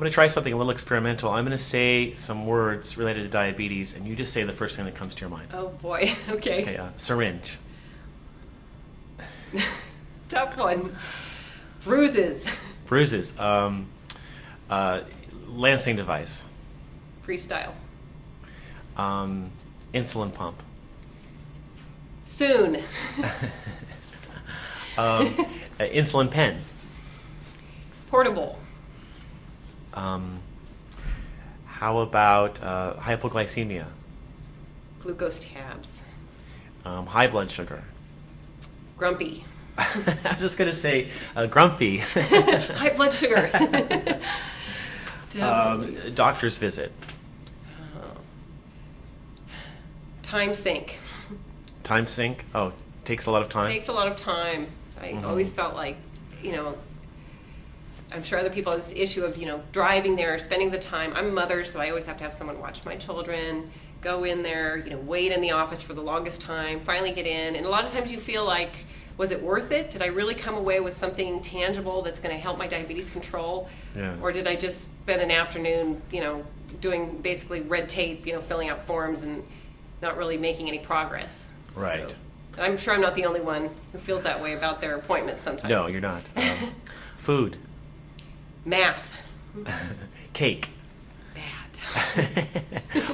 I'm going to try something a little experimental. I'm going to say some words related to diabetes, and you just say the first thing that comes to your mind. Oh, boy. Okay. Okay, syringe. Tough one. Bruises. Bruises. Lancing device. Freestyle. Insulin pump. Soon. Insulin pen. Portable. How about hypoglycemia? Glucose tabs. High blood sugar. Grumpy. I was just going to say grumpy. High blood sugar. Doctor's visit. Time sink. Time sink. Oh, takes a lot of time. Takes a lot of time. I always felt like, I'm sure other people have this issue of, driving there, spending the time. I'm a mother, so I always have to have someone watch my children, go in there, wait in the office for the longest time, finally get in. And a lot of times you feel like, was it worth it? Did I really come away with something tangible that's going to help my diabetes control? Yeah. Or did I just spend an afternoon, doing basically red tape, filling out forms and not really making any progress? Right. So, I'm sure I'm not the only one who feels that way about their appointments sometimes. No, you're not. Food. Math. Cake. Bad.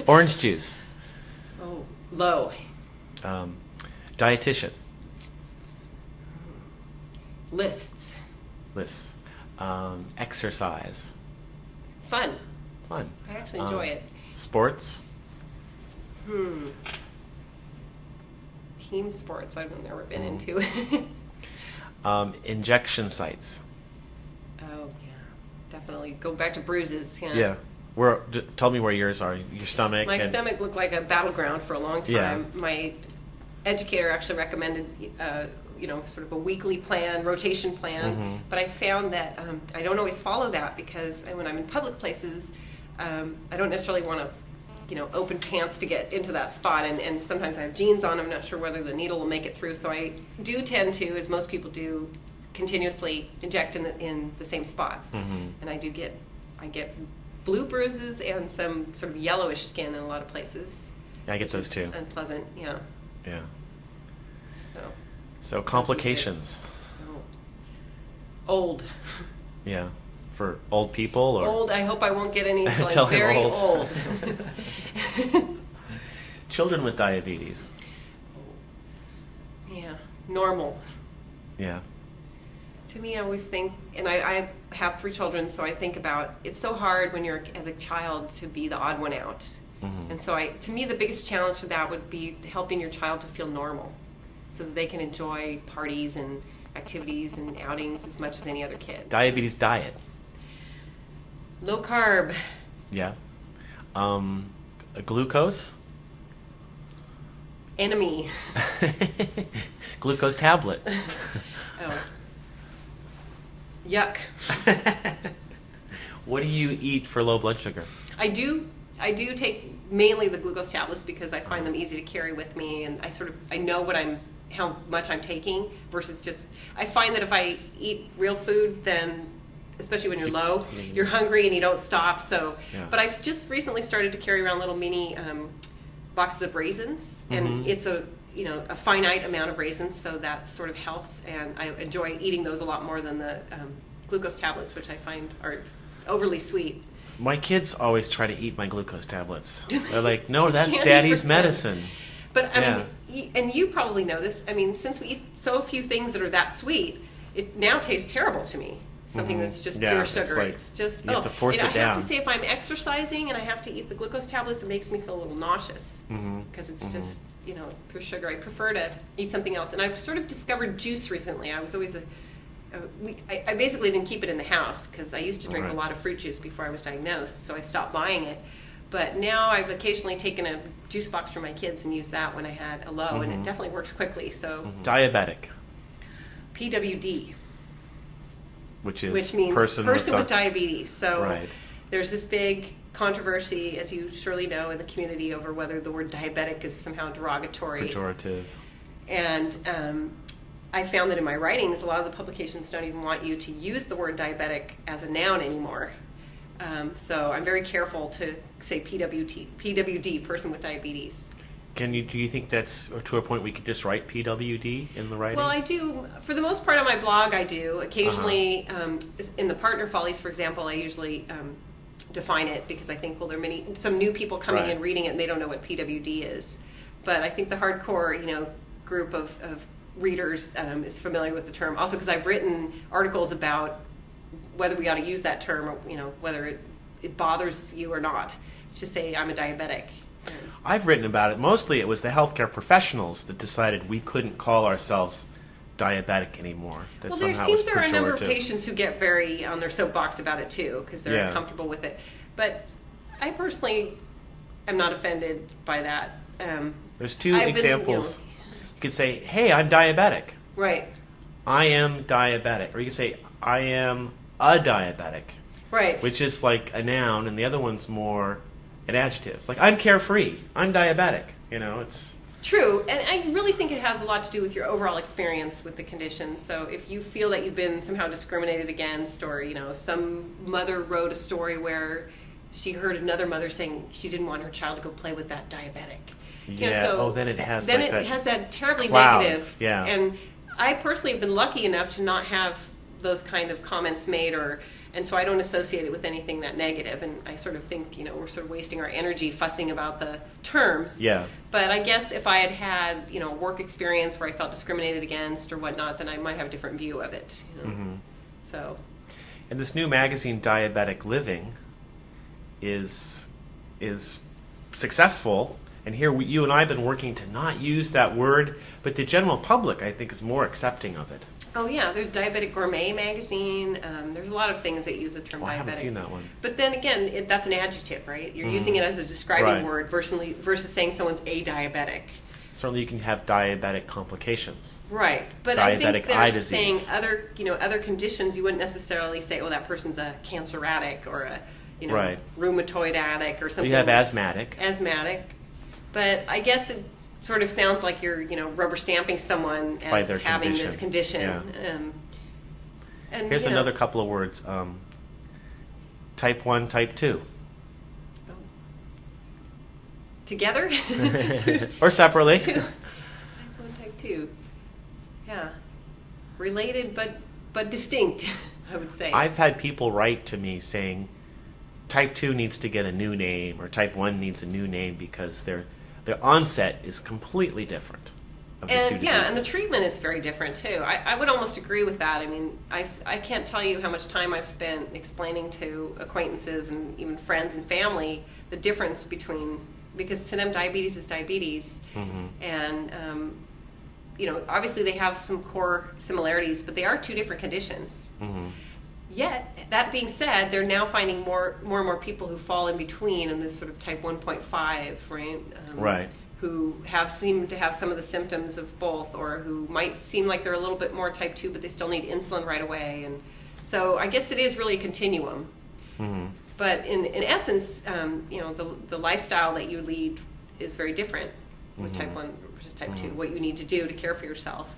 Orange juice. Oh, low. Dietitian. Lists. Exercise. Fun. Fun. I actually enjoy it. Sports. Team sports I've never been into. Injection sites. Oh, yeah. Definitely. Go back to bruises. Yeah. Tell me where yours are. Your stomach. My stomach looked like a battleground for a long time. Yeah. My educator actually recommended, sort of a weekly plan, rotation plan. But I found that I don't always follow that because when I'm in public places, I don't necessarily want to, open pants to get into that spot. And sometimes I have jeans on. I'm not sure whether the needle will make it through. So I do tend to, as most people do, continuously inject in the same spots. And I get blue bruises and some sort of yellowish skin in a lot of places. Yeah, I get those too. Unpleasant, yeah. Yeah. So complications. Old. Yeah. For old people or old. I hope I won't get any until I'm very old. Children with diabetes. Yeah. Normal. Yeah. To me, I always think, and I have 3 children, so I think about it's so hard when you're as a child to be the odd one out. And so to me, the biggest challenge to that would be helping your child to feel normal so that they can enjoy parties and activities and outings as much as any other kid. Diabetes diet. Low carb. Yeah. Glucose. Enemy. Glucose tablet. Oh. Yuck. What do you eat for low blood sugar? I do take mainly the glucose tablets because I find them easy to carry with me, and I know how much I'm taking versus just, I find that if I eat real food, then especially when you're low, you're hungry and you don't stop. So, yeah. But I've just recently started to carry around little mini boxes of raisins, and it's a finite amount of raisins, so that sort of helps, and I enjoy eating those a lot more than the glucose tablets, which I find are overly sweet. My kids always try to eat my glucose tablets. They're like, no, It's that's candy Daddy's for medicine. But I mean, and you probably know this. I mean, since we eat so few things that are that sweet, it now tastes terrible to me. Something that's just pure sugar. It's just you have to force it I down. have to say, if I'm exercising and I have to eat the glucose tablets, it makes me feel a little nauseous because it's just pure sugar. I prefer to eat something else. And I've sort of discovered juice recently. I was always I basically didn't keep it in the house because I used to drink a lot of fruit juice before I was diagnosed, so I stopped buying it. But now I've occasionally taken a juice box for my kids and used that when I had a low, and it definitely works quickly. So Diabetic. PWD. Which means person with di- diabetes. So right. There's this big controversy, as you surely know, in the community over whether the word diabetic is somehow derogatory. Pejorative. And I found that in my writings, a lot of the publications don't even want you to use the word diabetic as a noun anymore. So I'm very careful to say PWD, person with diabetes. Do you think that's to a point we could just write PWD in the writing? Well, I do. For the most part on my blog, I do. Occasionally, in the Partner Follies, for example, I usually define it because I think, well, there are some new people coming in reading it and they don't know what PWD is. But I think the hardcore, group of readers is familiar with the term. Also because I've written articles about whether we ought to use that term or, whether it bothers you or not. It's just say I'm a diabetic. I've written about it. Mostly it was the healthcare professionals that decided we couldn't call ourselves diabetic anymore. That Well, there somehow seems was there are a number of pejorative. patients who get very on their soapbox about it too because they're Yeah. uncomfortable with it. But I personally am not offended by that. There's two I've been, examples. You could say, hey, I'm diabetic. Right. I am diabetic. Or you could say, I am a diabetic. Right. Which is like a noun, and the other one's more an adjective. It's like, I'm carefree. I'm diabetic. It's... True, and I really think it has a lot to do with your overall experience with the condition. So if you feel that you've been somehow discriminated against, or some mother wrote a story where she heard another mother saying she didn't want her child to go play with that diabetic. Then it has has that terribly cloud. negative. Yeah. And I personally have been lucky enough to not have those kind of comments made, and so I don't associate it with anything that negative. And I sort of think, we're sort of wasting our energy fussing about the terms. Yeah. But I guess if I had work experience where I felt discriminated against or whatnot, then I might have a different view of it. So. And this new magazine, Diabetic Living, is successful. And here you and I have been working to not use that word, but the general public, I think, is more accepting of it. Oh yeah, there's Diabetic Gourmet magazine. There's a lot of things that use the term diabetic. I haven't seen that one. But then again, that's an adjective, right? You're using it as a describing word versus saying someone's a diabetic. Certainly, you can have diabetic complications. Right, but Diabetic I think eye they're disease. saying other conditions. You wouldn't necessarily say, oh, that person's a cancer-addict or a rheumatoid addict or something. You have asthmatic. But I guess it sort of sounds like you're, rubber stamping someone as having this condition. Yeah. And Here's another couple of words. Type 1, type 2. Together? Or separately. Type 1, type 2. Yeah. Related but distinct, I would say. I've had people write to me saying type 2 needs to get a new name or type 1 needs a new name because their onset is completely different. And the treatment is very different too. I would almost agree with that. I mean, I can't tell you how much time I've spent explaining to acquaintances and even friends and family the difference between, because to them diabetes is diabetes, and obviously they have some core similarities, but they are two different conditions. Yet, that being said, they're now finding more and more people who fall in between in this sort of type 1.5, right? Right. Who seem to have some of the symptoms of both, or who might seem like they're a little bit more type 2, but they still need insulin right away. And so I guess it is really a continuum. But in essence, the lifestyle that you lead is very different with type 1 versus type 2, what you need to do to care for yourself.